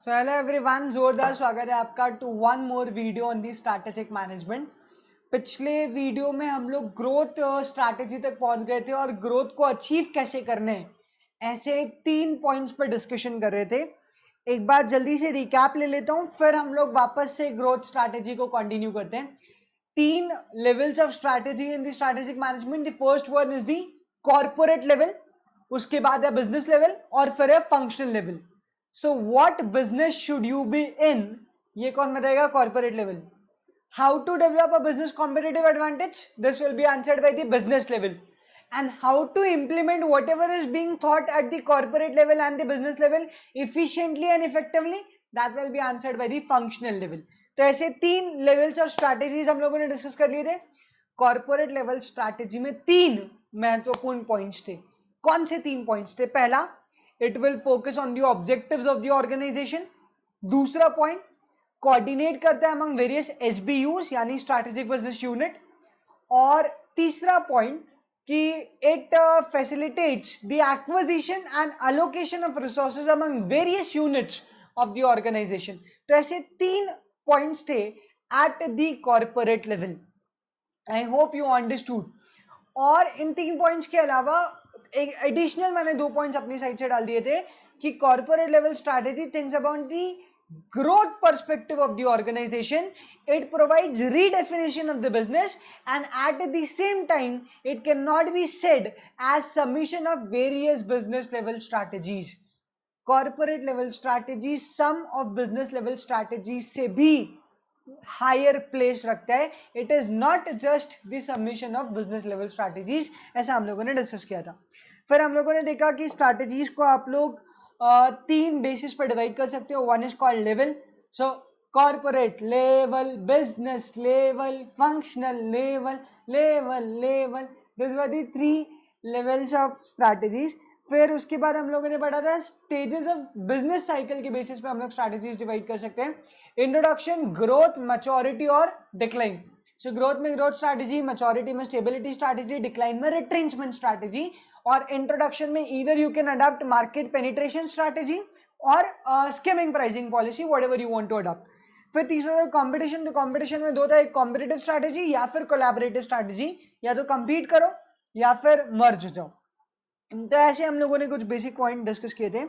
So hello everyone, जोरदार स्वागत है आपका to one more video on the strategic management. पिछले वीडियो में हम लोग ग्रोथ स्ट्रैटेजी तक पहुंच गए थे और ग्रोथ को अचीव कैसे करने हैं ऐसे 3 पॉइंट्स पर डिस्कशन कर रहे थे। एक बार जल्दी से रिकैप ले लेता हूं, फिर हम लोग वापस से ग्रोथ स्ट्रैटेजी को कंटिन्यू करते हैं। 3 levels of strategy in the strategic management. The first one is the corporate level, उसके बाद है बिजनेस लेवल और फिर है functional level. So what business should you be in? ये कौन बताएगा? Corporate level. How to develop a business competitive advantage? This will be answered by the business level. And how to implement whatever is being thought at the corporate level and the business level efficiently and effectively? That will be answered by the functional level. तो ऐसे 3 levels of strategies हम लोगों ने discuss कर लिए थे। Corporate level strategy में 3 महत्वपूर्ण पॉइंट्स थे। कौन से 3 पॉइंट्स थे? पहला, it will focus on the objectives of the organization. दूसरा पॉइंट, कोऑर्डिनेट करता है among various SBUs यानी स्ट्रैटेजिक बिजनेस यूनिट। और तीसरा पॉइंट कि it facilitates the acquisition and allocation of resources among various units of the organization. तो ऐसे 3 points थे at the corporate level. I hope you understood. और इन 3 पॉइंट्स के अलावा एक एडिशनल मैंने 2 पॉइंट्स अपनी साइड से डाल दिए थे कि corporate level strategy thinks about the growth perspective of the organization. It provides redefinition of the business and at the same time it cannot be said as summation of various business level strategies. corporate level strategy sum of business level strategies से भी higher place रखता है। It is not just the submission of business level strategies, ऐसा हम लोगों ने discuss किया था। फिर हम लोगों ने देखा कि स्ट्रैटेजीज को आप लोग 3 बेसिस पर डिवाइड कर सकते हो। One is called level, so corporate level, business level, functional level, level. This were the 3 levels of strategies. फिर उसके बाद हम लोगों ने पढ़ा था स्टेजेस ऑफ बिजनेस साइकिल के बेसिस पे हम लोग स्ट्रैटेजीज डिवाइड कर सकते हैं। इंट्रोडक्शन, ग्रोथ, मैच्योरिटी और डिक्लाइन। सो ग्रोथ में ग्रोथ स्ट्रैटेजी, मैच्योरिटी में स्टेबिलिटी स्ट्रैटेजी, डिक्लाइन में रिट्रेंचमेंट स्ट्रैटेजी। और इंट्रोडक्शन में either you can adopt market penetration strategy और skimming pricing policy, whatever you want to adopt. फिर तीसरा कंपटीशन। तो कंपटीशन में 2 था, एक कॉम्पिटिटिव स्ट्रैटेजी या फिर कोलैबोरेटिव स्ट्रैटेजी। या तो कंपीट करो या फिर मर्ज हो जाओ। तो ऐसे हम लोगों ने कुछ बेसिक पॉइंट डिस्कस किए थे।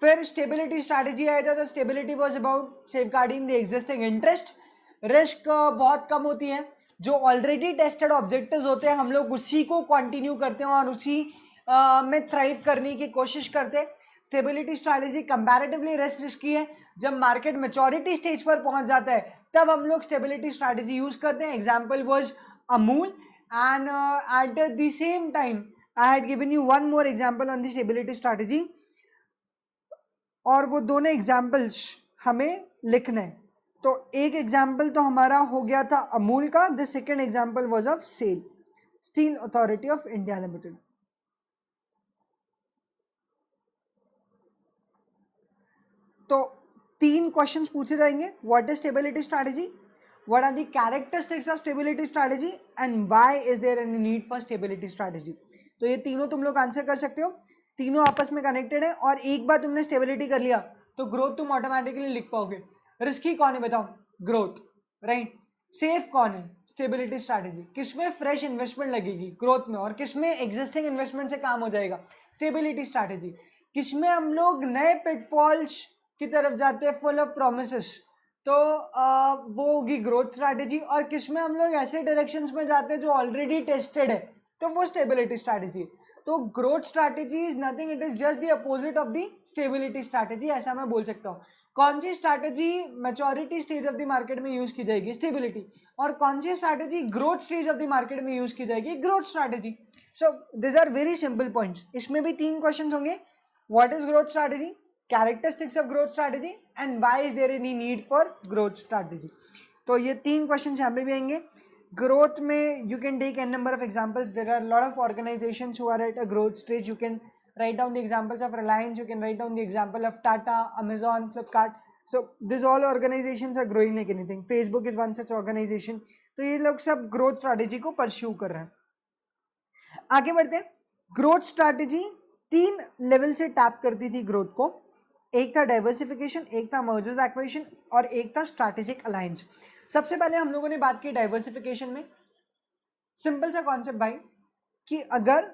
फिर स्टेबिलिटी स्ट्रैटेजी आया था। तो stability was about safeguarding the existing interest. Risk बहुत कम होती है, जो ऑलरेडी टेस्टेड ऑब्जेक्टिव्स होते हैं हम लोग उसी को कंटिन्यू करते हैं और उसी में थ्राइव करने की कोशिश करते हैं। Stability strategy comparatively less risky है। जब मार्केट मैच्योरिटी स्टेज पर पहुंच जाता है तब हम लोग स्टेबिलिटी स्ट्रैटेजी यूज करते हैं। Example was Amul and at the same time I had given you one more example on the stability strategy और वो दोनों एग्जाम्पल्स हमें लिखना है। तो एक एग्जाम्पल तो हमारा हो गया था अमूल का, the second example was of SAIL, steel authority of India limited. तो 3 क्वेश्चंस पूछे जाएंगे। What is stability strategy, what are the characteristics of stability strategy and why is there any need for stability strategy. तो ये तीनों तुम लोग answer कर सकते हो, तीनों आपस में कनेक्टेड है। और एक बार तुमने स्टेबिलिटी कर लिया तो ग्रोथ तुम ऑटोमेटिकली लिख पाओगे। रिस्की कौन है बताओ? Growth, right. सेफ कौन है? Stability strategy. किसमें फ्रेश इन्वेस्टमेंट लगेगी? ग्रोथ में। और किसमें एग्जिस्टिंग इन्वेस्टमेंट से काम हो जाएगा? Stability strategy. किसमें हम लोग नए पिटफॉल्स की तरफ जाते हैं, फुल ऑफ प्रोमिसेस, तो वो होगी ग्रोथ स्ट्रैटेजी। और किसमें हम लोग ऐसे डायरेक्शंस में जाते हैं जो ऑलरेडी टेस्टेड है, तो वो स्टेबिलिटी स्ट्रैटेजी। तो growth strategy is nothing, it is just the opposite of the stability strategy, ऐसा मैं बोल सकता हूँ। कौन सी strategy maturity stage of the market में यूज की जाएगी? स्टेबिलिटी। और कौन सी strategy growth stage of the market में यूज की जाएगी? Growth strategy. So this are very simple points. इसमें भी 3 क्वेश्चन होंगे। What is growth strategy, characteristics of growth strategy and why is there any need for growth strategy. तो ये 3 question यहाँ पे भी आएंगे। growth में you can take n number of examples. There are a lot of organizations who are at a growth stage. You can write down the examples of Reliance, you can write down the example of Tata, Amazon, Flipkart. So these all organizations are growing like anything. Facebook is one such organization. तो ये लोग सब growth strategy को pursue कर रहे हैं। आगे बढ़ते हैं। growth strategy 3 लेवल से टैप करती थी ग्रोथ को। एक था डाइवर्सिफिकेशन, एक था मर्जर्स एक्विजिशन और एक था स्ट्रैटेजिक अलायंस। सबसे पहले हम लोगों ने बात की डाइवर्सिफिकेशन में। सिंपल सा कॉन्सेप्ट भाई कि अगर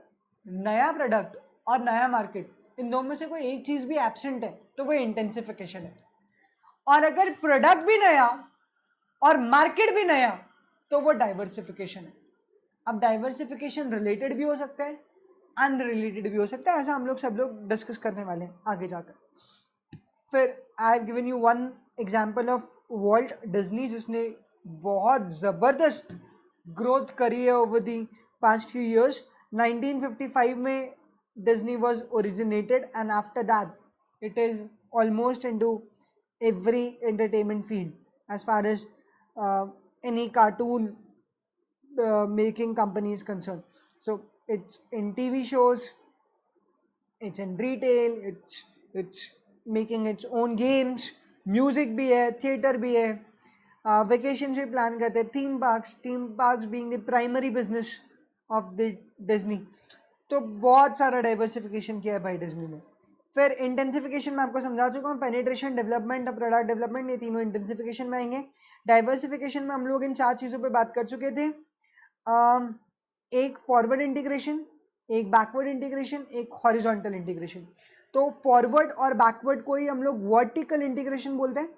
नया प्रोडक्ट और नया मार्केट, इन दोनों में से कोई एक चीज भी एब्सेंट है तो वो इंटेंसिफिकेशन है। और अगर प्रोडक्ट भी नया और मार्केट भी नया तो वो डाइवर्सिफिकेशन है। अब डाइवर्सिफिकेशन रिलेटेड भी हो सकता है, अनरिलेटेड भी हो सकता है, ऐसा हम लोग सब लोग डिस्कस करने वाले हैं आगे जाकर। फिर आई have given you one example of Walt Disney, जिसने बहुत जबरदस्त ग्रोथ करी है over the past few years. 1955 में Disney was originated and after that it is almost into every entertainment field as far as any cartoon making company is concerned. So it's in TV shows, it's in retail, it's making its own games, music भी है, theater भी है, vacations भी plan करते हैं, theme parks being the primary business of the Disney. तो बहुत सारा डाइवर्सिफिकेशन किया है भाई डिज्नी ने। फिर इंटेंसिफिकेशन में आपको समझा चुका हूँ, पेनिट्रेशन, डेवलपमेंट और प्रोडक्ट डेवलपमेंट, ये तीनों इंटेंसिफिकेशन में आएंगे। डाइवर्सिफिकेशन में हम लोग इन 4 चीजों पे बात कर चुके थे। एक फॉरवर्ड इंटीग्रेशन, एक बैकवर्ड इंटीग्रेशन, एक हॉरिजॉन्टल इंटीग्रेशन। तो फॉरवर्ड और बैकवर्ड को ही हम लोग वर्टिकल इंटीग्रेशन बोलते हैं।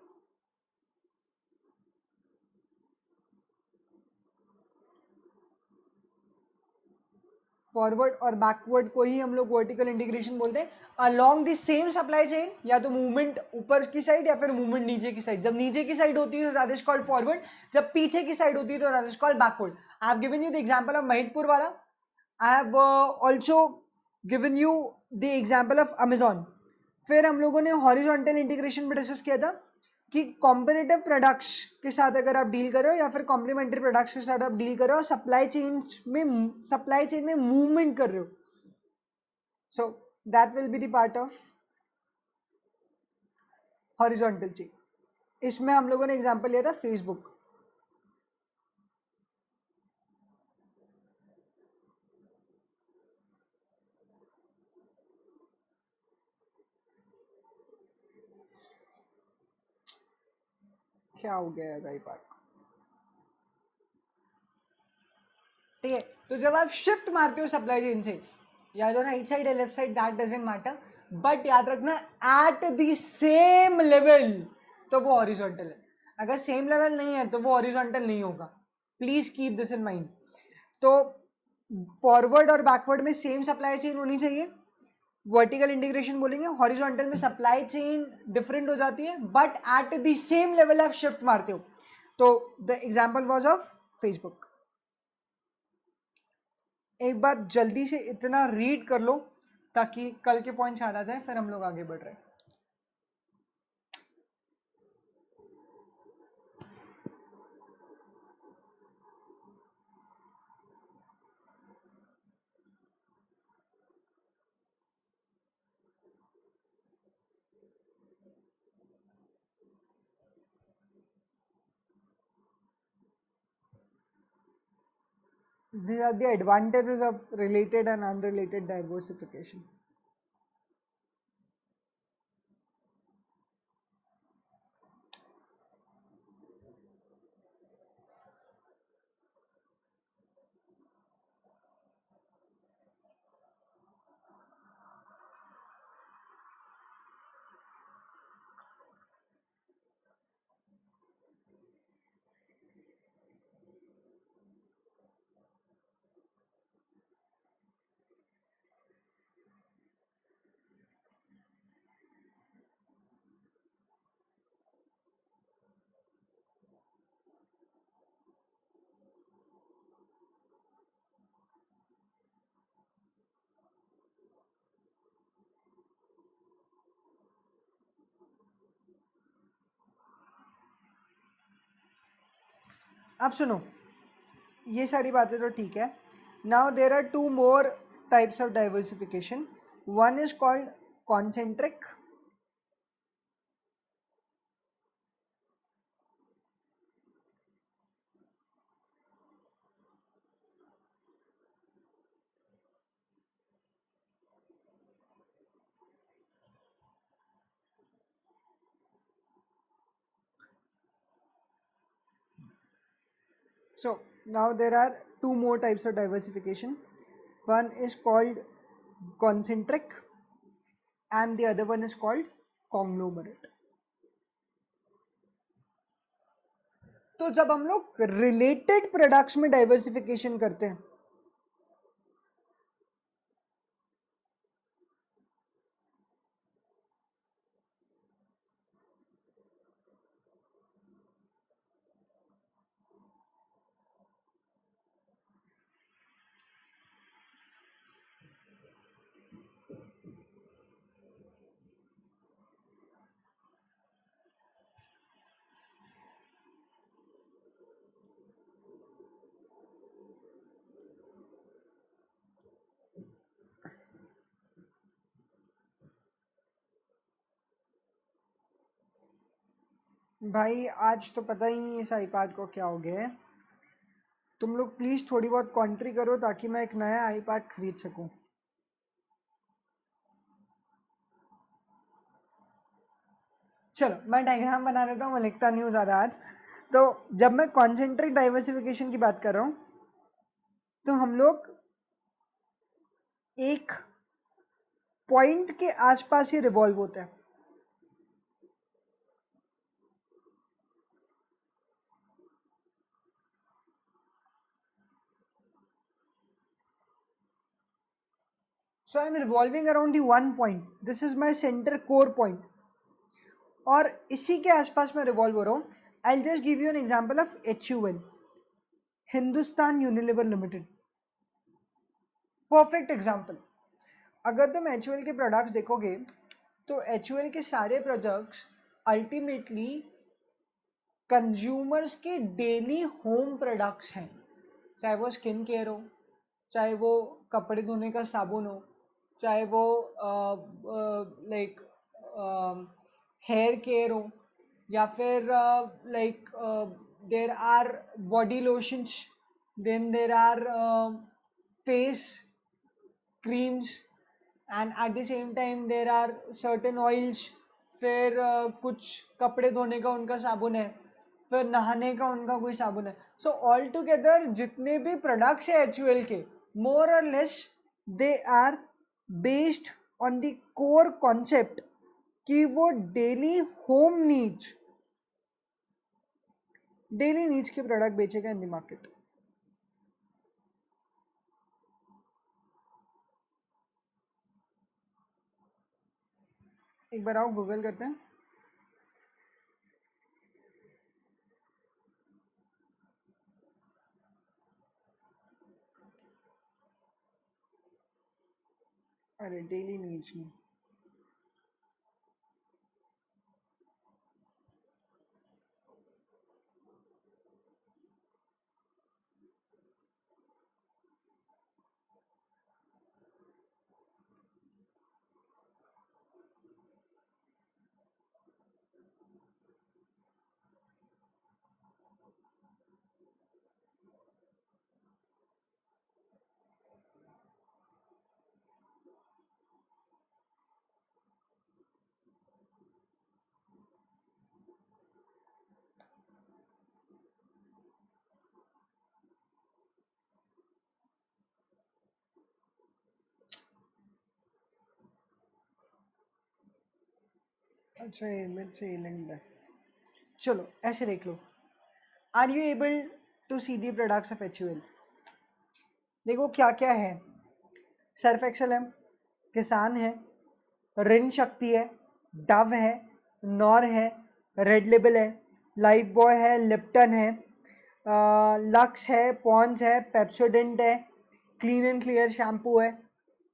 फॉरवर्ड और बैकवर्ड को ही हम लोग वर्टिकल इंटीग्रेशन बोलते हैं। Along the same supply chain, या तो मूवमेंट ऊपर की साइड या फिर मूवमेंट नीचे की साइड। जब नीचे की साइड होती है तो दैट इज कॉल्ड फॉरवर्ड, जब पीछे की साइड होती है तो that is called backward. I have given you the example of Mahidpur वाला। I have also given you the example of Amazon. फिर हम लोगों ने हॉरिजॉन्टल इंटीग्रेशन पे डिस्कस किया था कि कॉम्पिटिटिव प्रोडक्ट्स के साथ अगर आप डील कर रहे हो या फिर कॉम्प्लीमेंट्री प्रोडक्ट्स के साथ आप डील कर रहे हो, सप्लाई चेन में मूवमेंट कर रहे हो, so that will be the part of horizontal chain. इसमें हम लोगों ने एग्जांपल लिया था फेसबुक। क्या हो गया है पार्ट, ठीक है। तो जब आप शिफ्ट मारते हो सप्लाई चेन से, या तो राइट साइड या left side, that doesn't matter, but याद रखना एट द सेम लेवल तो वो हॉरिजॉन्टल है। अगर सेम लेवल नहीं है तो वो हॉरिजॉन्टल नहीं होगा, please keep this in mind. तो फॉरवर्ड और बैकवर्ड में सेम सप्लाई चेन होनी चाहिए, वर्टिकल इंटीग्रेशन बोलेंगे। हॉरिजॉन्टल में सप्लाई चेन डिफरेंट हो जाती है but at the same level आप शिफ्ट मारते हो। तो the example was of Facebook. एक बार जल्दी से इतना रीड कर लो ताकि कल के पॉइंट्स याद आ जाए, फिर हम लोग आगे बढ़ रहे हैं। These are the advantages of related and unrelated diversification. अब सुनो, ये सारी बातें तो ठीक है। Now there are two more types of diversification. One is called concentric, So now there are two more types of diversification. One is called concentric and the other one is called conglomerate. तो जब हम लोग related products में diversification करते हैं, भाई आज तो पता ही नहीं इस आईपैड को क्या हो गया है। तुम लोग प्लीज थोड़ी बहुत कॉन्ट्री करो ताकि मैं एक नया आईपैड खरीद सकूं। चलो मैं डायग्राम बना लेता हूँ, मैं लिखता नहीं हूँ ज्यादा आज। तो जब मैं कॉन्सेंट्रिक डाइवर्सिफिकेशन की बात कर रहा हूँ तो हम लोग एक पॉइंट के आसपास ही रिवॉल्व होते हैं। So I am revolving around the one point. This is my center core point. और इसी के आसपास मैं रिवॉल्व हो रहा हूँ। I'll just give you an example of HUL, Hindustan Unilever limited. Perfect example. अगर तुम HUL के प्रोडक्ट्स देखोगे तो HUL के सारे प्रोडक्ट्स अल्टीमेटली कंज्यूमर्स के डेली होम प्रोडक्ट्स हैं। चाहे वो स्किन केयर हो, चाहे वो कपड़े धोने का साबुन हो, चाहे वो लाइक हेयर केयर हो, या फिर like there are body lotions, then there are face creams, and at the same time there are certain oils। फिर कुछ कपड़े धोने का उनका साबुन है, फिर नहाने का उनका कोई साबुन है। सो ऑल टुगेदर जितने भी प्रोडक्ट्स है HUL के, मोर और less they are based on the core concept कि वो डेली नीड्स के प्रोडक्ट बेचेगा इन द मार्केट। एक बार आओ गूगल करते हैं। अरे डेली नीड्स नहीं, अच्छा ये इमेज से लिंक्ड है। चलो ऐसे देख लो। Are you able to see the products of HUL? देखो क्या क्या है। सर्फ एक्सेल है, किसान है, रिन शक्ति है, डव है, नॉर है, रेड लेबल है, लाइफ बॉय है, लिप्टन है, लक्स है, पॉन्स है, पेप्सोडेंट है, क्लीन एंड क्लियर शैम्पू है,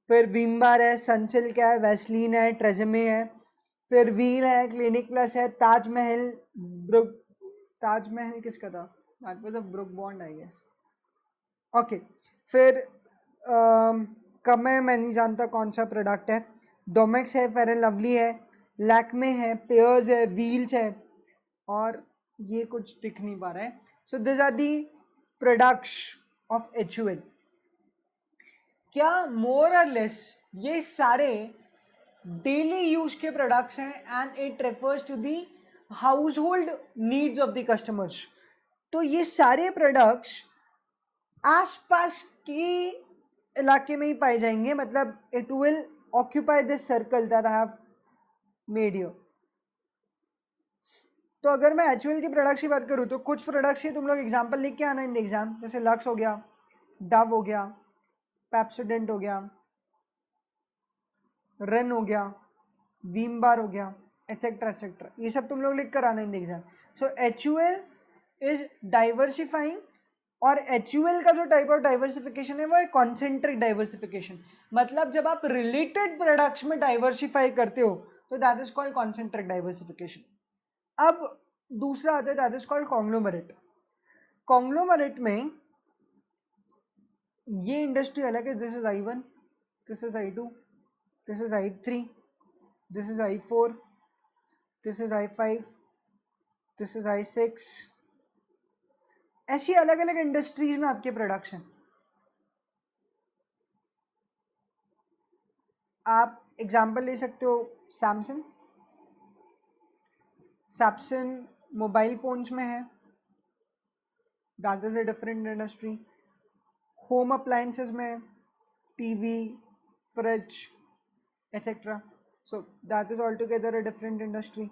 फिर विम बार है, सनसिल्क है, वैसलीन है, ट्रेजमे है, फिर व्हील है, क्लिनिक प्लस है, ताजमहल ब्रुक, ताजमहल किसका था? That was a Brooke Bond I guess. Okay, फिर कब मैं नहीं जानता कौन सा प्रोडक्ट है। डोमेक्स है, फेयर एंड लवली है, लैक्मे है, पेयर्स है, व्हील्स है, और ये कुछ दिख नहीं पा रहा है। So this are the products of HUL। क्या मोर और लेस ये सारे डेली यूज के प्रोडक्ट्स हैं and it refers to the household needs of the customers. तो ये सारे प्रोडक्ट्स आसपास के इलाके में ही पाए जाएंगे, मतलब it will occupy this circle that I have made here. तो अगर मैं एचयूएल की प्रोडक्ट्स की बात करूँ तो कुछ प्रोडक्ट्स ही तुम लोग एग्जांपल लिख के आना इन द एग्जाम, जैसे लक्स हो गया, डव हो गया, पेप्सोडेंट हो गया, रन हो गया, वीम बार हो गया, एटसेट्रा एटसेट्रा, ये सब तुम लोग लिख कर आना in the exam. So HUL is diversifying, और एचयूएल का जो टाइप ऑफ डाइवर्सिफिकेशन है वो है कॉन्सेंट्रिक डाइवर्सिफिकेशन, मतलब जब आप रिलेटेड प्रोडक्ट्स में डाइवर्सिफाई करते हो तो that is called concentric diversification. अब दूसरा आता है that is called conglomerate. Conglomerate में ये इंडस्ट्री अलग है, this is I1, this is I2, this is I3, this is I4, this is I5, this is I6, ऐसी अलग अलग इंडस्ट्रीज में आपके प्रोडक्ट्स हैं। आप एग्जांपल ले सकते हो सैमसंग, सैमसंग मोबाइल फोन्स में है, that is a different industry. Home appliances में TV, fridge etcetera, so that is all together a different industry.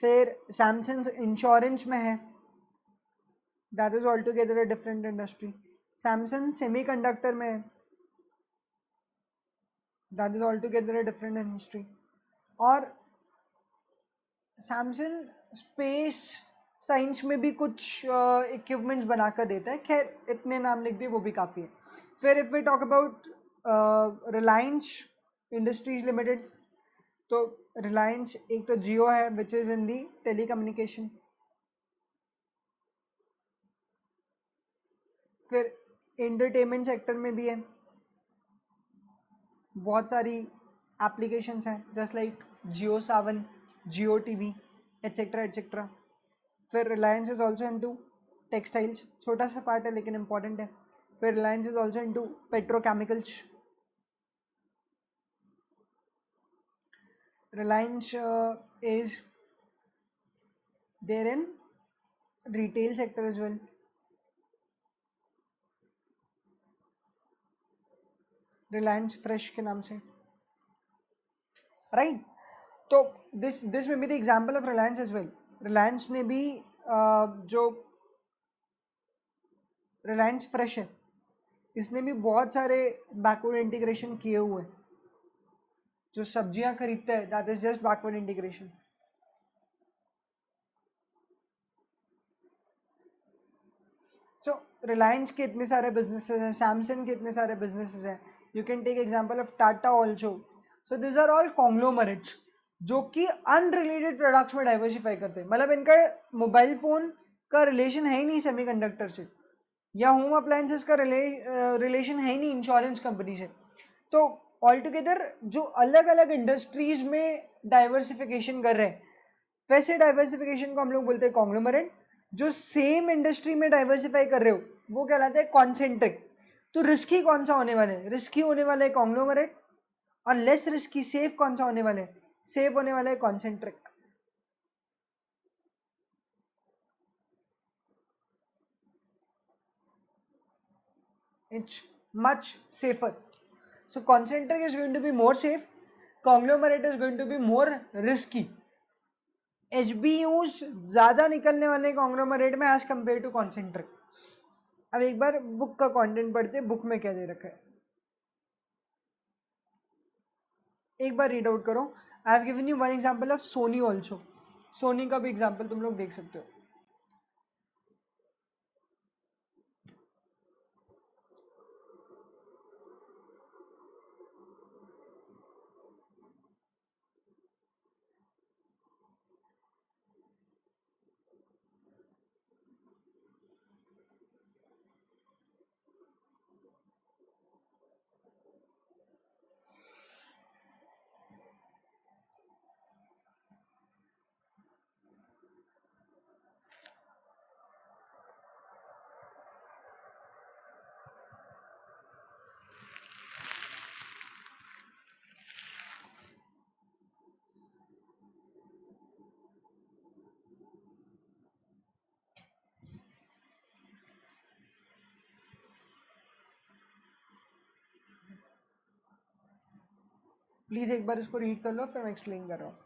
फिर सैमसंग इंश्योरेंस में है, that is all together a different industry. Samsung semiconductor में है, that is all together a different industry. और Samsung space science में भी कुछ equipments बनाकर देता है, खैर इतने नाम लिख दिए वो भी काफ़ी है। फिर if we talk about Reliance industries limited, तो रिलायंस एक तो जियो है which is in the telecommunication. फिर एंटरटेनमेंट सेक्टर में भी है, बहुत सारी एप्लीकेशंस हैं just like Jio Saavn, Jio TV etcetera etcetera. फिर Reliance is also into textiles, छोटा सा पार्ट है लेकिन इंपॉर्टेंट है। फिर Reliance is also into petrochemicals. Reliance is there in retail sector as well. Reliance fresh के नाम से, राइट? तो this may be the example of Reliance as well. Reliance ने भी जो रिलायंस फ्रेश है इसने भी बहुत सारे बैकवर्ड इंटीग्रेशन किए हुए हैं। जो सब्जियां खरीदते हैं that is just backward integration. So Reliance के इतने सारे बिजनेसेस हैं, सैमसंग के इतने सारे बिजनेसेस हैं, you can take example of Tata also. So this are all conglomerates जो कि अनरिलेटेड प्रोडक्ट्स में डाइवर्सिफाई करते हैं, मतलब इनका मोबाइल फोन का रिलेशन है ही नहीं सेमीकंडक्टर से, या होम अप्लायंसेस का रिलेशन है ही नहीं इंश्योरेंस कंपनी से। तो ऑल टुगेदर जो अलग अलग इंडस्ट्रीज में डाइवर्सिफिकेशन कर रहे हैं, वैसे डाइवर्सिफिकेशन को हम लोग बोलते हैं कॉन्ग्लोमरेट। जो सेम इंडस्ट्री में डाइवर्सिफाई कर रहे हो वो कहलाते हैं कॉन्सेंट्रिक। तो रिस्की कौन सा होने वाला है? रिस्की होने वाला है कॉन्ग्लोमरेट, और लेस रिस्की सेफ कौन सा होने वाला है? सेफ होने वाला है concentric. It's much safer. So concentric is going to be more safe, conglomerate is going to be more risky. HBUs ज्यादा निकलने वाले कॉन्ग्लोमरेट में एज कंपेयर टू कॉन्सेंट्रिक। अब एक बार बुक का कंटेंट पढ़ते हैं, बुक में क्या दे रखा है एक बार रीड आउट करो। I have given you one example of Sony also, Sony का भी एग्जांपल तुम लोग देख सकते हो। प्लीज एक बार इसको रीड कर लो, फिर मैं एक्सप्लेन कर रहा हूँ।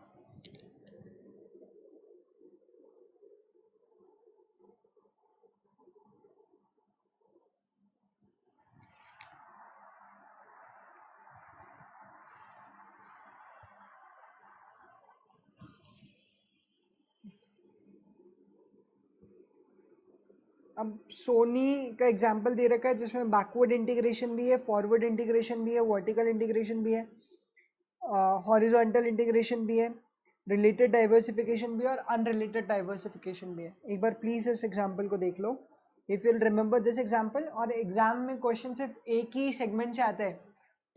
अब सोनी का एग्जांपल दे रखा है जिसमें बैकवर्ड इंटीग्रेशन भी है, फॉरवर्ड इंटीग्रेशन भी है, वर्टिकल इंटीग्रेशन भी है, हॉरिजॉन्टल इंटीग्रेशन भी है, रिलेटेड डाइवर्सिफिकेशन भी है और अनरिलेटेड डाइवर्सिफिकेशन भी है। एक बार प्लीज इस एग्जांपल को देख लो, if you'll remember this example. और एग्जाम में क्वेश्चन सिर्फ एक ही सेगमेंट से आता है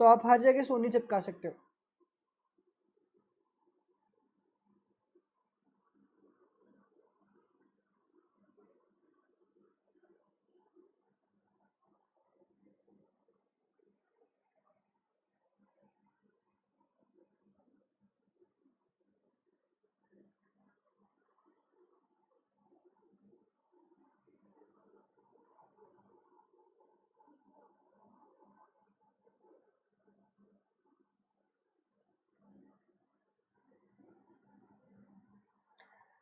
तो आप हर जगह सोनी चिपका सकते हो।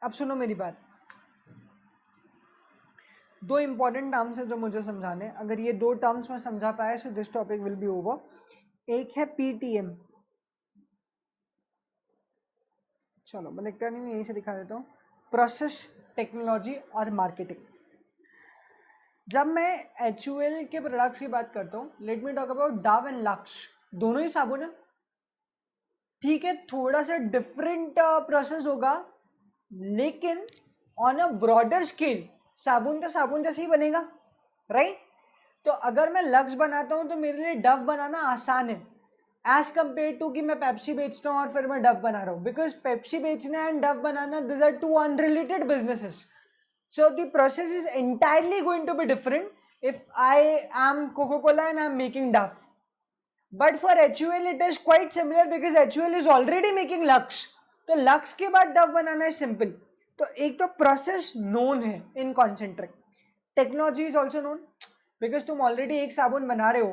अब सुनो मेरी बात, दो इंपॉर्टेंट टर्म्स है जो मुझे समझाने, अगर ये दो टर्म्स में समझा पाया so this topic will be over. एक है पीटीएम, चलो मैं लिखता नहीं, यहीं से दिखा देता हूँ, प्रोसेस टेक्नोलॉजी और मार्केटिंग। जब मैं HUL के प्रोडक्ट्स की बात करता हूँ, let me talk about Dove and lux, दोनों ही साबुन है, ठीक है, थोड़ा सा डिफरेंट प्रोसेस होगा, लेकिन ऑन अ ब्रॉडर स्केल साबुन तो साबुन जैसे ही बनेगा, राइट? तो अगर मैं लक्स बनाता हूं तो मेरे लिए डव बनाना आसान है एज कंपेयर टू कि मैं पेप्सी बेचता हूं और फिर मैं डव बना रहा हूं, बिकॉज पेप्सी बेचना एंड डव बनाना this are two unrelated businesses, so the process is entirely going to be different if I am Coca-Cola and I am making Dove. But for HUL it is quite similar because HUL is already making Lux. तो lux के बाद Dove बनाना है simple. तो एक तो process known है इन concentric, technology is also known because तुम already एक साबुन बना रहे हो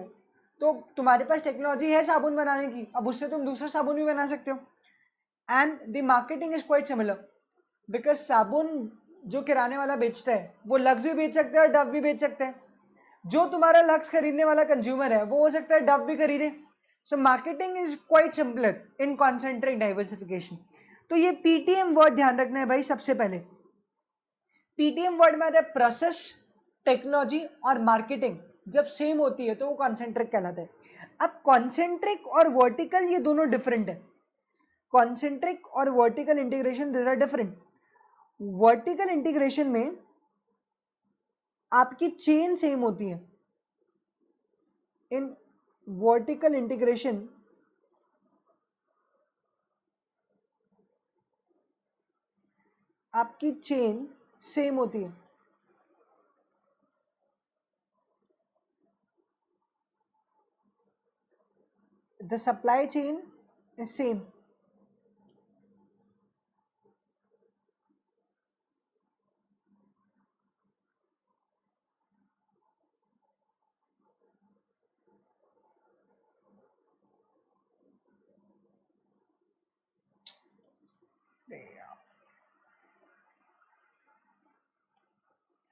तो तुम्हारे पास टेक्नोलॉजी है साबुन बनाने की, अब उससे तुम दूसरा साबुन भी बना सकते हो। And the marketing is quite similar because साबुन जो किराने वाला बेचता है वो लक्स भी बेच सकता है और डव भी बेच सकता है, जो तुम्हारा लक्स खरीदने वाला कंज्यूमर है वो हो सकता है डव भी खरीदे। So marketing is quite simpler in concentric diversification. तो ये पीटीएम वर्ड ध्यान रखना है भाई, सबसे पहले पीटीएम वर्ड में आता है प्रोसेस, टेक्नोलॉजी और मार्केटिंग, जब सेम होती है तो वो कॉन्सेंट्रिक कहलाता है। अब कॉन्सेंट्रिक और वर्टिकल ये दोनों डिफरेंट है, कॉन्सेंट्रिक और vertical integration this are different. Vertical integration में आपकी चेन सेम होती है, इन वर्टिकल इंटीग्रेशन आपकी चेन सेम होती है, the supply chain is same.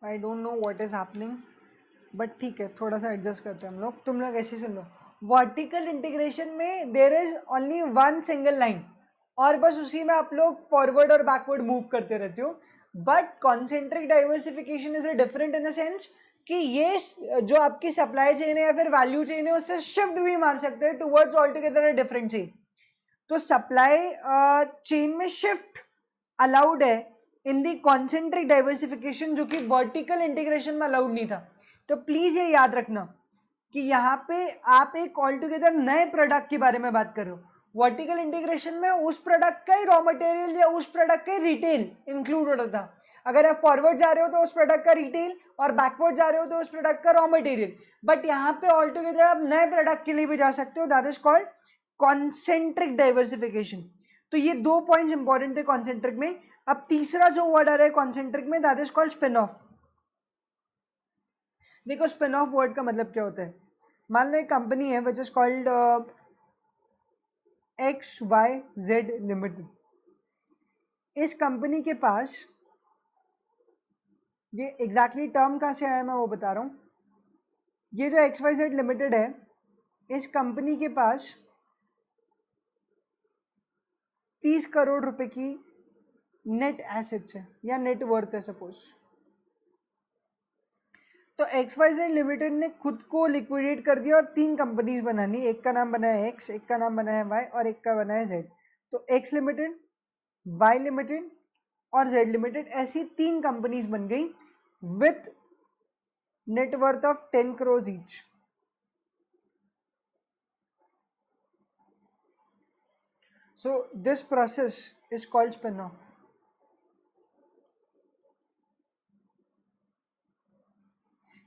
I don't know what is happening, but ठीक है थोड़ा सा एडजस्ट करते हैं हम लोग, तुम लोग ऐसे सुन लो। वर्टिकल इंटीग्रेशन में there is only one single line और बस उसी में आप लोग फॉरवर्ड और बैकवर्ड मूव करते रहते हो। But concentric diversification is different in the sense कि ये जो आपकी सप्लाई चेन है या फिर वैल्यू चेन है उससे शिफ्ट भी मार सकते हैं towards all together a different chain. तो सप्लाई चेन में शिफ्ट अलाउड है इन दी कॉन्सेंट्रिक डाइवर्सिफिकेशन, जो कि वर्टिकल इंटीग्रेशन में अलाउड नहीं था। तो प्लीज ये याद रखना कि यहाँ पे आप एक ऑल टुगेदर नए प्रोडक्ट के बारे में बात कर रहे हो, वर्टिकल इंटीग्रेशन में उस प्रोडक्ट का ही रॉ मटेरियल या उस प्रोडक्ट का ही रिटेल इंक्लूड होता था। अगर आप फॉरवर्ड जा रहे हो तो उस प्रोडक्ट का रिटेल और बैकवर्ड जा रहे हो तो उस प्रोडक्ट का रॉ मटेरियल, बट यहाँ पे ऑल टुगेदर आप नए प्रोडक्ट के लिए भी जा सकते हो, that is called concentric diversification. तो ये दो पॉइंट्स इंपॉर्टेंट थे कॉन्सेंट्रिक में। अब तीसरा जो वर्ड आ रहा है कॉन्सेंट्रिक में that is called spin off. देखो स्पिन ऑफ वर्ड का मतलब क्या होता है, मान लो एक कंपनी है which is called XYZ limited, इस कंपनी के पास, ये एग्जैक्टली टर्म कहाँ से आया मैं वो बता रहा हूँ। ये जो XYZ लिमिटेड है, इस कंपनी के पास 30 करोड़ रुपए की नेट एसेट्स है या नेट वर्थ है सपोज। तो XYZ लिमिटेड ने खुद को लिक्विडेट कर दिया और 3 कंपनीज बना ली, एक का नाम बना है X, एक का नाम बना है Y और एक का बना है Z। तो X लिमिटेड, Y लिमिटेड और Z लिमिटेड, ऐसी 3 कंपनीज बन गई with net worth of 10 crore each. So this process is called spin-off.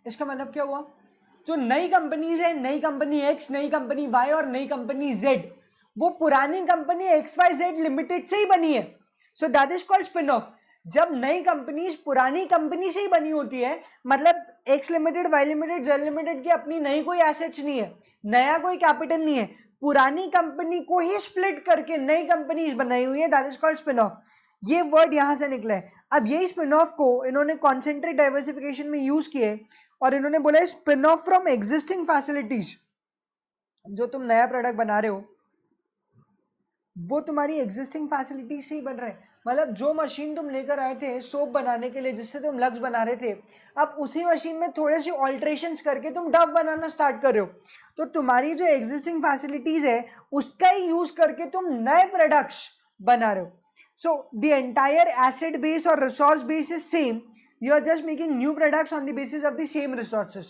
इसका मतलब क्या हुआ, जो नई कंपनीज है, नई कंपनी X, नई कंपनी Y और नई कंपनी Z, वो पुरानी कंपनी XYZ लिमिटेड से ही बनी है। सो that is called spin off. जब नई कंपनीज पुरानी कंपनी से ही बनी होती है, मतलब X limited, Y limited, Z limited की अपनी नई कोई एसेट्स नहीं है, नया कोई कैपिटल नहीं है, पुरानी कंपनी को ही स्प्लिट करके नई कंपनीज बनाई हुई है, that is called spin off. ये वर्ड यहां से निकला है। अब यही स्पिन ऑफ को इन्होंने कॉन्सेंट्रेट डाइवर्सिफिकेशन में यूज किए और इन्होंने बोला है spin off from existing facilities. जो तुम नया प्रोडक्ट बना रहे हो वो तुम्हारी एग्जिस्टिंग फैसिलिटी से ही बन रहे हैं। मतलब जो मशीन तुम लेकर आए थे सोप बनाने के लिए, जिससे तुम लक्स बना रहे थे, अब उसी मशीन में थोड़े से ऑल्ट्रेशंस करके तुम डव बनाना स्टार्ट कर रहे हो। तो तुम्हारी जो एग्जिस्टिंग फैसिलिटीज है उसका ही यूज करके तुम नए प्रोडक्ट्स बना रहे हो। So the entire asset base और resource base is same, you are just making new products on the basis of the same resources.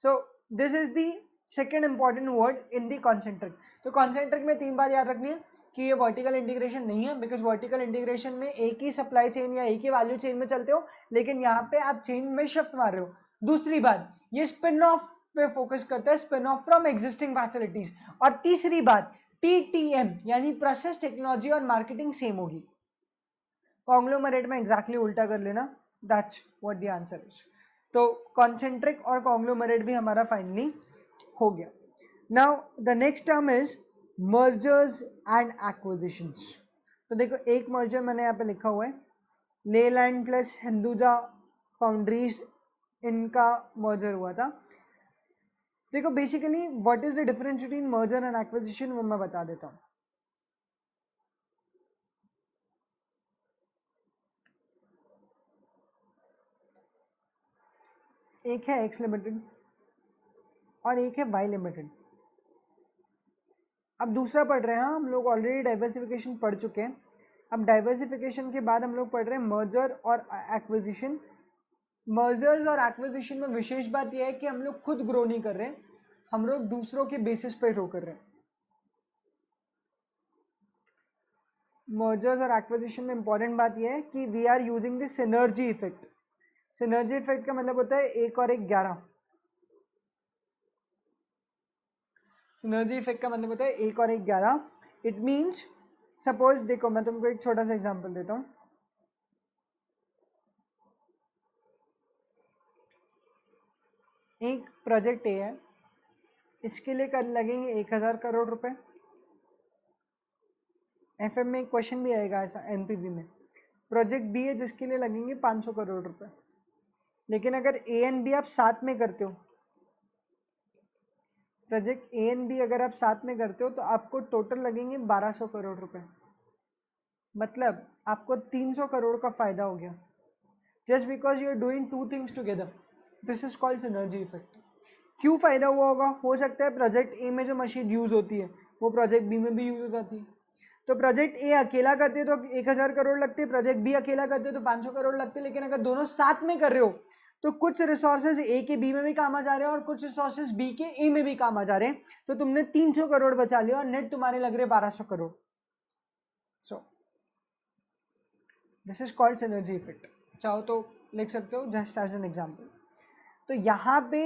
So this is the second important word in the concentric. तो concentric में 3 बात याद रखनी है कि ये vertical integration नहीं है, बिकॉज वर्टिकल इंटीग्रेशन में एक ही सप्लाई चेन या एक ही वैल्यू चेन में चलते हो, लेकिन यहाँ पे आप चेन में शिफ्ट मार रहे हो। दूसरी बात, ये स्पिन ऑफ पे फोकस करता है, spin off from existing facilities. और तीसरी बात, TTM यानी प्रोसेस, टेक्नोलॉजी और मार्केटिंग सेम होगी। कॉन्ग्लोमरेट में एग्जैक्टली उल्टा कर लेना, that's what the answer is. तो कॉन्सेंट्रिक और कॉन्ग्लोमरेट भी हमारा फाइनली हो गया। Now the next term is mergers and acquisitions. तो देखो एक मर्जर मैंने यहाँ पे लिखा हुआ है, लेलैंड प्लस हिंदुजा फाउंड्रीज, इनका मर्जर हुआ था। देखो basically what is the difference between merger and acquisition वो मैं बता देता हूँ। एक है X लिमिटेड और एक है Y लिमिटेड। अब दूसरा पढ़ रहे हैं, हम लोग ऑलरेडी डाइवर्सिफिकेशन पढ़ चुके हैं। अब डाइवर्सिफिकेशन के बाद हम लोग पढ़ रहे हैं मर्जर और एक्विजिशन। मर्जर्स और एक्विजिशन में विशेष बात यह है कि हम लोग खुद ग्रो नहीं कर रहे हैं, हम लोग दूसरों के बेसिस पे ग्रो कर रहे हैं। मर्जर्स और एक्विजिशन में इंपॉर्टेंट बात यह है कि we are using the synergy effect. Synergy effect का मतलब होता है 1 और 1 11। सिनर्जी इफेक्ट का मतलब होता है 1 और 1 11। इट मीन्स सपोज, देखो मैं तुमको एक छोटा सा एग्जांपल देता हूँ। एक प्रोजेक्ट ए है, इसके लिए कर लगेंगे 1000 करोड़ रुपए। एफएम में एक क्वेश्चन भी आएगा ऐसा, एनपीबी में। प्रोजेक्ट बी है जिसके लिए लगेंगे 500 करोड़ रुपए। लेकिन अगर ए एंड बी आप साथ में करते हो, प्रोजेक्ट ए एंड बी अगर आप साथ में करते हो तो आपको टोटल लगेंगे 1200 करोड़ रुपए। मतलब आपको 300 करोड़ का फायदा हो गया, just because you are doing 2 things together. This is called synergy effect. क्यों फायदा हुआ होगा? हो सकता है प्रोजेक्ट ए में जो मशीन यूज होती है वो प्रोजेक्ट बी में भी यूज हो जाती है। तो प्रोजेक्ट ए अकेला करते तो 1000 करोड़ लगते, प्रोजेक्ट बी अकेला करते तो 500 करोड़ लगते। लेकिन अगर दोनों साथ में कर रहे हो तो कुछ रिसोर्सेज ए के बी में भी काम आ जा रहे हैं और कुछ रिसोर्सेज बी के ए में भी काम आ जा रहे हैं। तो तुमने 300 करोड़ बचा लिया और नेट तुम्हारे लग रहे 1200 करोड़। सो this is called synergy effect. चाहो तो लिख सकते हो जस्ट एज एन एग्जांपल। तो यहाँ पे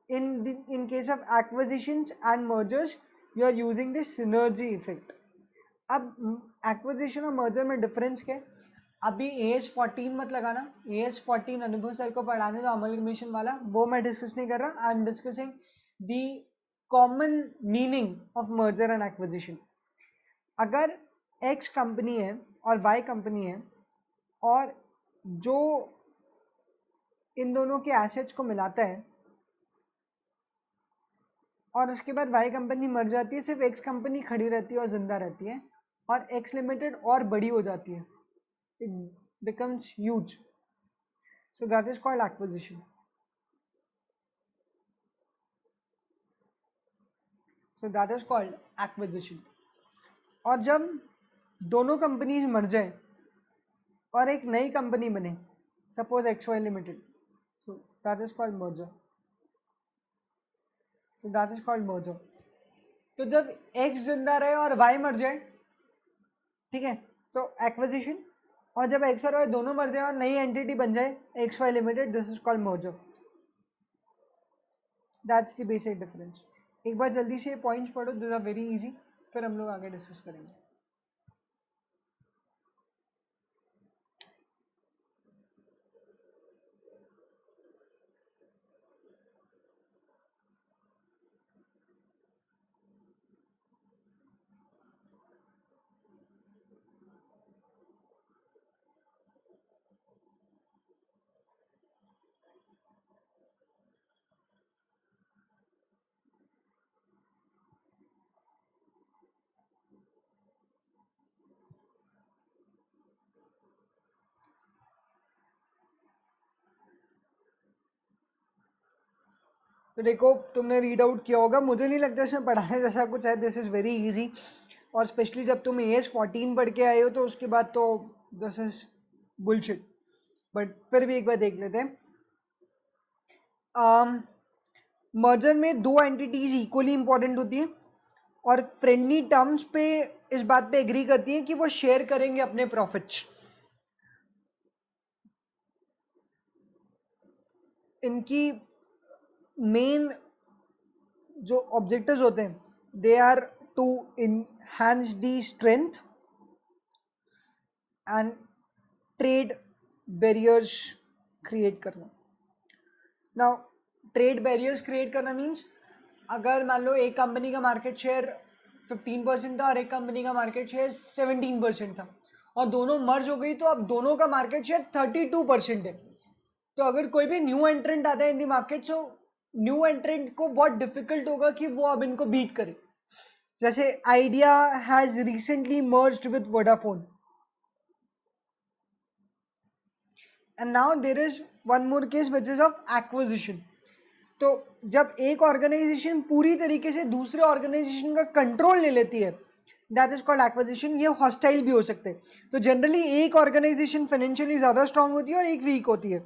in case of acquisitions and mergers you are using the synergy effect. अब एक्विजिशन और मर्जर में डिफरेंस क्या है? अभी AS14 मत लगाना, AS14 अनुभव सर को पढ़ाने दो, अमलगमेशन वाला, वो मैं डिस्कस नहीं कर रहा। I am discussing the common meaning of merger and acquisition. अगर एक्स कंपनी है और वाई कंपनी है और जो इन दोनों के एसेट्स को मिलाता है और उसके बाद वाई कंपनी मर जाती है, सिर्फ एक्स कंपनी खड़ी रहती है और जिंदा रहती है और एक्स लिमिटेड और बड़ी हो जाती है, it becomes huge, so that is called acquisition. So that is called acquisition. और जब दोनों कंपनीज मर जाए और एक नई कंपनी बने, suppose X Y limited, so that is called merger. So that is called merger. तो जब एक्स जिंदा रहे और वाई मर जाए, ठीक है, सो एक्विजिशन. और जब एक्स और वाई दोनों मर जाए और नई एंटिटी बन जाए X Y limited, this is called merger. That's the basic difference. एक बार जल्दी से पॉइंट्स पढ़ो, दिस आर वेरी इजी, फिर हम लोग आगे डिस्कस करेंगे. तो देखो, तुमने रीड आउट किया होगा, मुझे नहीं लगता इसमें पढ़ाने जैसा कुछ है. This is very easy. और स्पेशली जब तुम एज 14 पढ़ के आए हो तो उसके बाद तो दिस इज बुलशिट. बट फिर भी एक बार देख लेते हैं. मर्जर में दो एंटिटीज इक्वली इंपॉर्टेंट होती है और फ्रेंडली टर्म्स पे इस बात पे एग्री करती है कि वो शेयर करेंगे अपने प्रॉफिट्स. इनकी मेन जो ऑब्जेक्टिव्स होते हैं, they are to enhance the strength and trade barriers create करना. now trade barriers create करना मीन्स, अगर मान लो एक कंपनी का मार्केट शेयर 15% था और एक कंपनी का मार्केट शेयर 17% था और दोनों मर्ज हो गई, तो अब दोनों का मार्केट शेयर 32% है. तो अगर कोई भी न्यू एंट्रेंट आता है इन दी मार्केट, सो न्यू एंट्रेंट को बहुत डिफिकल्ट होगा कि वो अब इनको बीट करे. जैसे Idea has recently merged with Vodafone and now there is one more case which is of acquisition. तो जब एक ऑर्गेनाइजेशन पूरी तरीके से दूसरे ऑर्गेनाइजेशन का कंट्रोल ले लेती है, दैट इज कॉल्ड एक्विजिशन. ये हॉस्टाइल भी हो सकते हैं. तो जनरली एक ऑर्गेनाइजेशन फाइनेंशियली ज्यादा स्ट्रांग होती है और एक वीक होती है.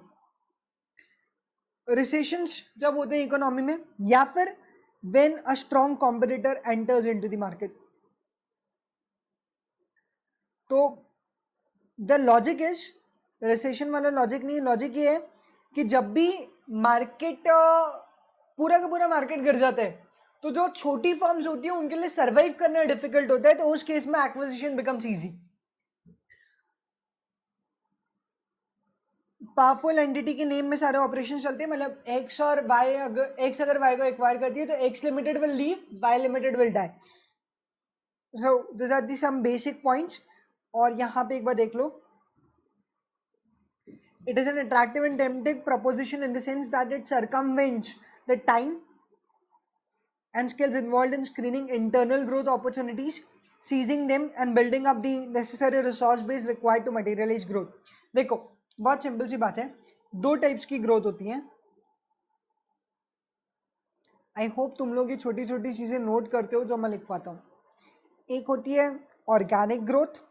रिसेशंस जब होते हैं इकोनॉमी में, या फिर when a strong competitor enters into the market. तो द लॉजिक इज, रिसेशन वाला लॉजिक नहीं, लॉजिक ये है कि जब भी मार्केट पूरा का पूरा मार्केट गिर जाता है, तो जो छोटी फर्म्स होती है उनके लिए सर्वाइव करना डिफिकल्ट होता है. तो उस केस में acquisition becomes easy. Powerful entity के नेम में सारे ऑपरेशन चलते हैं. मतलब एक्स और वाई, अगर एक्स अगर वाई को एक्वायर करती है तो X limited will leave, Y limited will die. So this are the some basic points. और यहां पे एक बार देख लो, it is an attractive and tempting proposition in the sense that it circumvents the time and skills involved in screening internal growth opportunities, seizing them and building up the necessary resource base required to materialize growth. देखो, बहुत simple सी बात है, दो types की growth होती हैं. I hope तुम लोग ये छोटी छोटी चीजें नोट करते हो जो मैं लिखवाता हूं. एक होती है ऑर्गेनिक ग्रोथ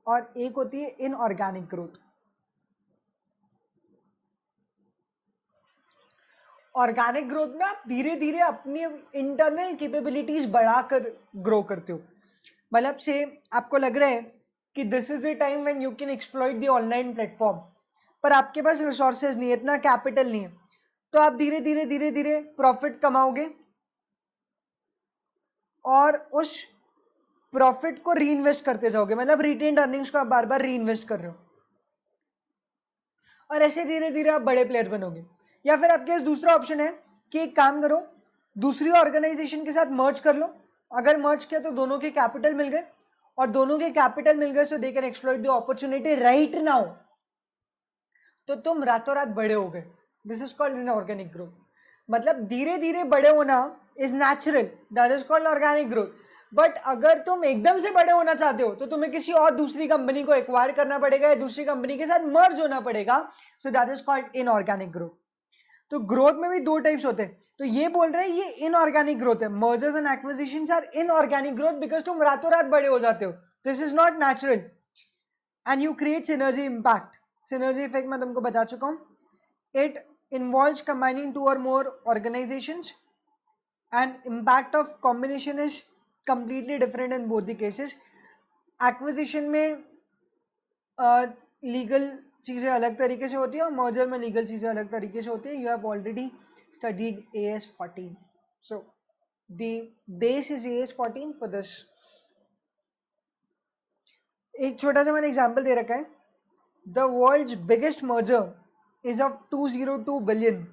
और एक होती है इनऑर्गेनिक ग्रोथ. ऑर्गेनिक ग्रोथ में आप धीरे धीरे अपनी इंटरनल कैपेबिलिटीज बढ़ाकर ग्रो करते हो. मतलब से आपको लग रहा है कि this is the time when you can exploit the online platform, पर आपके पास रिसोर्सेज नहीं है, इतना कैपिटल नहीं है, तो आप धीरे धीरे धीरे धीरे प्रॉफिट कमाओगे और उस प्रॉफिट को री इन्वेस्ट करते जाओगे. मतलब रिटेन्ड अर्निंग्स को आप बार बार री इन्वेस्ट कर रहे हो और ऐसे धीरे धीरे आप बड़े प्लेयर बनोगे. या फिर आपके पास दूसरा ऑप्शन है कि एक काम करो, दूसरी ऑर्गेनाइजेशन के साथ मर्ज कर लो, अगर मर्ज किया तो दोनों के कैपिटल मिल गए, और दोनों के कैपिटल मिल गए so they can exploit the opportunity right now, तो तुम रातों रात बड़े हो गए। This is called inorganic growth. मतलब धीरे धीरे बड़े होना is natural, that is called organic growth. But अगर तुम एकदम से बड़े होना चाहते हो तो तुम्हें किसी और दूसरी कंपनी को एक्वायर करना पड़ेगा या दूसरी कंपनी के साथ मर्ज होना पड़ेगा, सो that is called inorganic growth. तो ग्रोथ में भी दो टाइप्स होते हैं, तो ये बोल रहे हैं ये इनऑर्गेनिक ग्रोथ है। Mergers and acquisitions are inorganic growth because तुम रातों रात बड़े हो जाते हो, this is not natural and you create synergy impact. Synergy effect मैं तुमको बता चुका हूं, it involves combining two or more organizations and impact of combination is completely different in both the cases. Acquisition में लीगल चीजें अलग तरीके से होती है और मर्जर में लीगल चीजें अलग तरीके से होती है। You have already studied AS14, so the base is AS14 for this. एक छोटा सा मैंने एग्जांपल दे रखा है, the world's biggest merger is of 202 billion.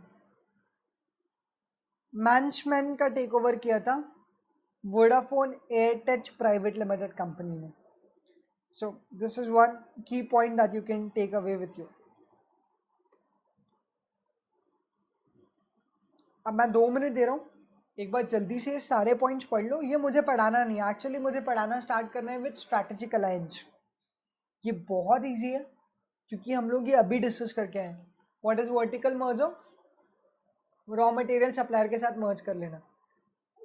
Management का टेक ओवर किया था Vodafone Airtel private limited company ने। So this is one key point that you can take away with you. अब मैं 2 मिनट दे रहा हूँ, एक बार जल्दी से सारे पॉइंट्स पढ़ लो। ये मुझे पढ़ाना नहीं है, एक्चुअली मुझे पढ़ाना स्टार्ट करना है विद स्ट्रैटेजिक अलायंस। ये बहुत ईजी है क्योंकि हम लोग ये अभी डिस्कस करके आए हैं। What is vertical merger? Raw material supplier के साथ मर्ज कर लेना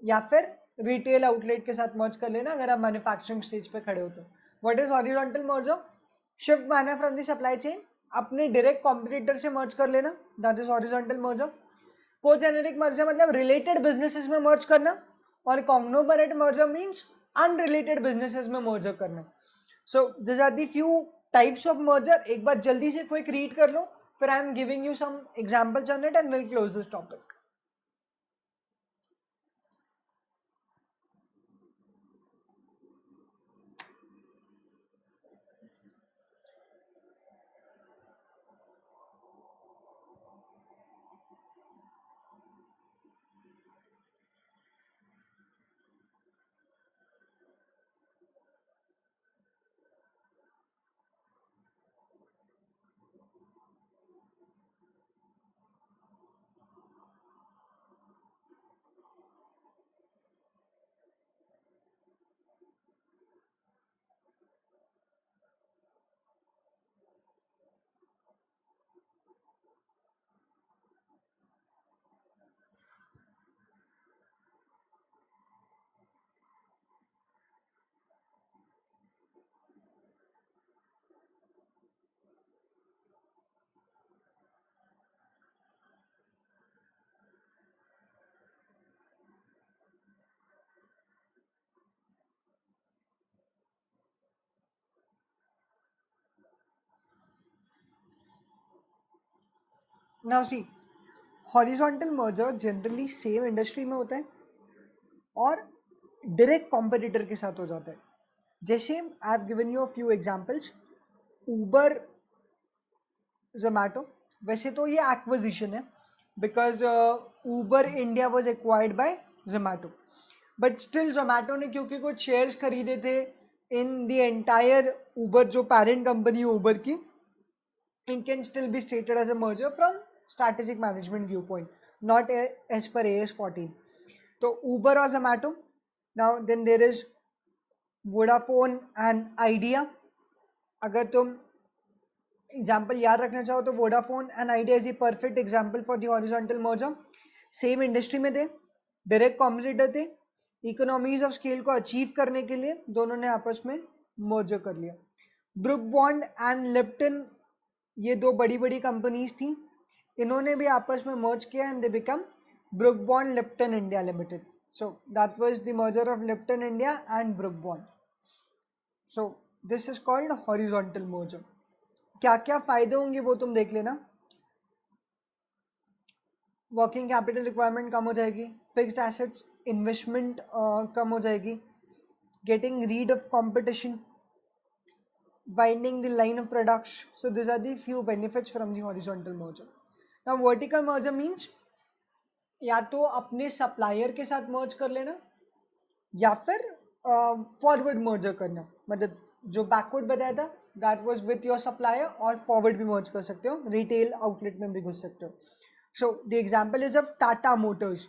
या फिर रिटेल आउटलेट के साथ मर्ज कर लेना अगर आप मैन्युफैक्चरिंग स्टेज पे खड़े हो तो। What is horizontal merger? Shift manufacture from the supply chain, अपने डायरेक्ट कॉम्पिटिटर से मर्ज कर लेना, that is horizontal merger. Congeneric merger मतलब रिलेटेड बिजनेसेस में मर्ज करना, और conglomerate merger means unrelated businesses में मर्जर करना। So this are the few types of merger. एक बार जल्दी से क्विक रीड कर लो, फिर I am giving you some examples on it and will close this topic. Now see, horizontal merger generally same industry में होता है और डायरेक्ट कॉम्पिटिटर के साथ हो जाता है। जैसे I have given you a few examples, Uber, Zomato. वैसे तो ये एक्विजिशन है because Uber India was acquired by Zomato, but still Zomato ने क्योंकि कुछ शेयर्स खरीदे थे इन द एंटायर उबर, जो पेरेंट कंपनी उबर की, it can still be stated as a merger from strategic management viewpoint, not as per AS14. So Uber or Zomato. Now then there is Vodafone and Idea. अगर तुम example याद रखना चाहो तो Vodafone and idea is the perfect example for the horizontal merger. Same industry में थे, direct competitor थे, economies of scale को अचीव करने के लिए दोनों ने आपस में मर्जर कर लिया। ब्रुक बॉन्ड एंड लिप्टन, ये दो बड़ी बड़ी कंपनीज थी, इन्होंने भी आपस में मर्ज किया and they become book bond Lipton India limited. So that was the merger of Lipton India and book bond. So this is called horizontal merger. क्या क्या फायदे होंगे वो तुम देख लेना। वर्किंग कैपिटल रिक्वायरमेंट कम हो जाएगी, फिक्स्ड एसेट्स इन्वेस्टमेंट कम हो जाएगी, getting read of competition, widening the line of products. So these are the few benefits from the horizontal merger. Now vertical merger means या तो अपने सप्लायर के साथ मर्ज कर लेना या फिर फॉरवर्ड मर्जर करना, मतलब जो बैकवर्ड बताया था that was with your supplier, और फॉरवर्ड भी मर्ज कर सकते हो, रिटेल आउटलेट में भी घुस सकते हो. So the example is of Tata Motors.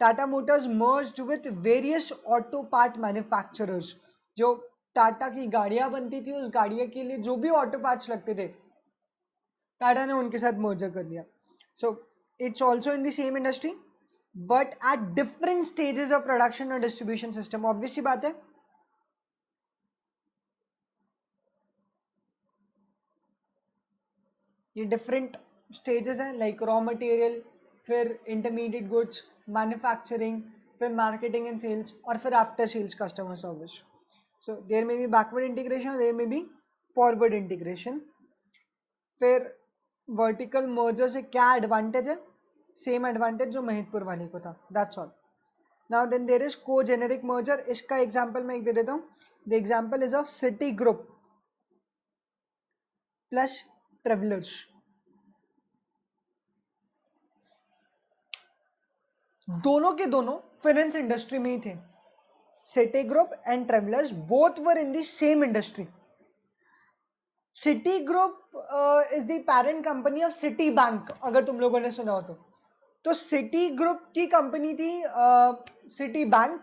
Tata Motors merged with various auto part manufacturers. जो टाटा की गाड़ियां बनती थी, उस गाड़ियों के लिए जो भी ऑटो पार्ट्स लगते थे, टाटा ने उनके साथ मर्जर कर लिया. So it's also in the same industry but at different stages of production और डिस्ट्रीब्यूशन सिस्टम. ऑब्वियस सी बात है, ये डिफरेंट स्टेजेस हैं, लाइक रॉ मटेरियल, फिर इंटरमीडिएट गुड्स, मैन्युफैक्चरिंग, फिर मार्केटिंग एंड सेल्स, और फिर after sales customer service. So there may be backward integration, there may be forward integration. फिर वर्टिकल मर्जर से क्या एडवांटेज है? सेम एडवांटेज जो महितपुर वाले को था, that's all. Now then there is congeneric merger. इसका एग्जांपल मैं एक दे देता हूँ. The example is of Citigroup plus Travelers. दोनों के दोनों फाइनेंस इंडस्ट्री में ही थे. City group and Travelers both were in the same industry. Citigroup is the parent company of Citibank, अगर तुम लोगों ने सुना हो तो सिटी ग्रुप की कंपनी थी सिटी बैंक,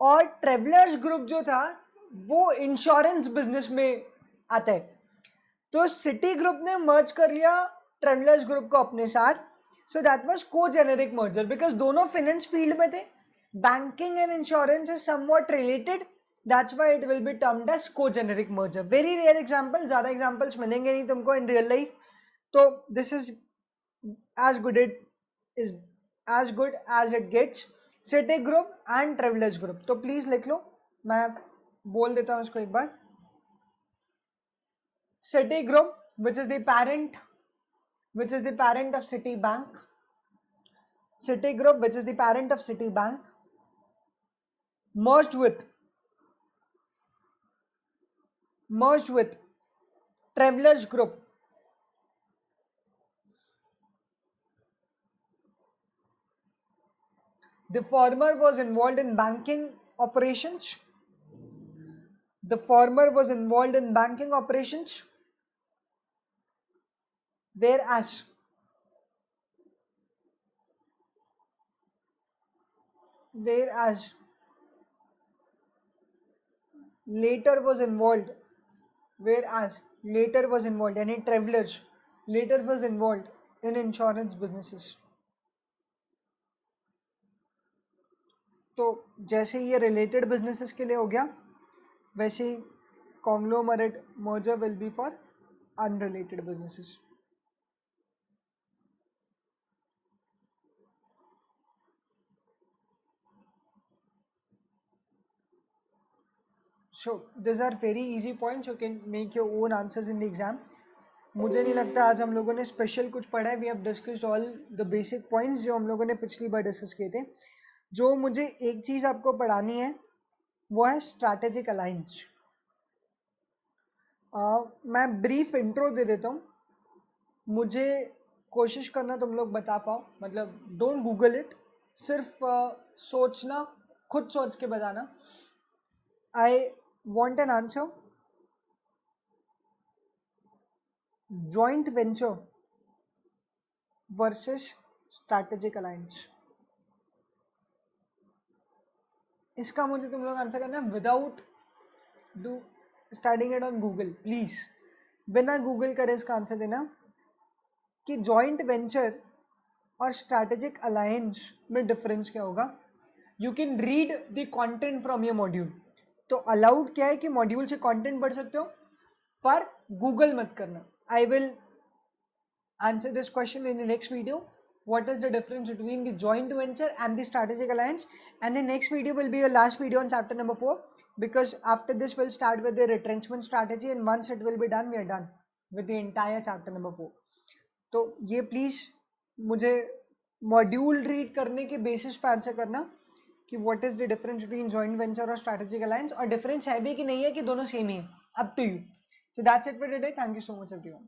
और ट्रेवलर्स ग्रुप जो था वो इंश्योरेंस बिजनेस में आता है. तो सिटी ग्रुप ने मर्ज कर लिया ट्रेवलर्स ग्रुप को अपने साथ. So that was congeneric merger because दोनों फाइनेंस फील्ड में थे. Banking and insurance is somewhat related, that's why it will be termed as congeneric merger. Very rare example, ज्यादा एग्जांपल्स मिलेंगे नहीं तुमको इन रियल लाइफ. तो this is as good it is as good as it gets. Citi group and travelers group. तो please लिख लो, मैं बोल देता हूं इसको एक बार. City group which is the parent, which is the parent of Citibank. City Group, which is the parent of Citibank, merged with Travelers Group. The former was involved in banking operations. The former was involved in banking operations, whereas later was involved, यानी travelers later was involved in insurance businesses. तो जैसे ये related businesses के लिए हो गया, वैसे ही conglomerate merger will be for unrelated businesses. So these are very easy points. You can make your own answers in the exam. मुझे नहीं लगता आज हम लोगों ने स्पेशल कुछ पढ़ा है. We have discussed all the basic points जो हम लोगों ने पिछली बार डिस्कस किए थे. जो मुझे एक चीज आपको पढ़ानी है वो है स्ट्रैटेजिक अलायंस. मैं ब्रीफ इंट्रो दे देता हूँ. मुझे कोशिश करना तुम लोग बता पाओ, मतलब डोंट गूगल इट, सिर्फ सोचना, खुद सोच के बताना. I want an answer. Joint venture versus strategic alliance. इसका मुझे तुम लोग आंसर करना है without do studying it on Google. Please बिना गूगल करे इसका आंसर देना कि जॉइंट वेंचर और स्ट्रैटेजिक अलायंस में डिफरेंस क्या होगा. You can read the content from your module. तो अलाउड क्या है कि मॉड्यूल से कंटेंट पढ़ सकते हो, पर गूगल मत करना. I will answer this question in the next video. What is the difference between the joint venture and the strategic alliance? And the next video will be your last video on chapter number 4, because after this we'll start with the retrenchment strategy, and once it will be done, we are done with the entire chapter number 4. तो ये please मुझे module read करने के basis पे answer करना कि what is the difference between joint venture और strategic alliance, और डिफरेंस है भी कि नहीं है कि दोनों सेम ही है. Up to you. So that's it for today. Thank you so much everyone.